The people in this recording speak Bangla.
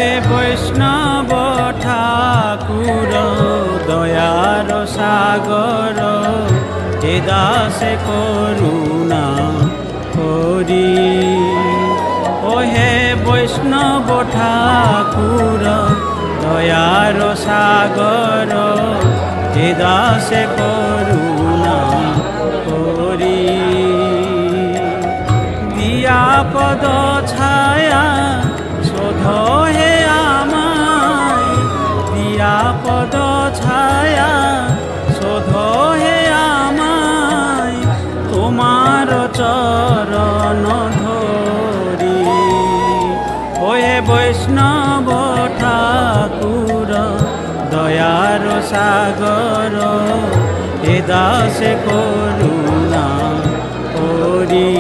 হে বৈষ্ণব ঠাকুর দয়ার সাগর, হে দাসে করুণা করি। ও হে বৈষ্ণব ঠাকুর দয়ার সাগর, হে দাসে করুণা করি। দিয়া পদ ছায়া শোধ হে আমায়, দিয়া পদ ছায়া শোধ হে আমায়, তোমার চরণ ধরি। ও হে বৈষ্ণব ঠাকুর দয়ার সাগর, হে দাসে করুণা করি।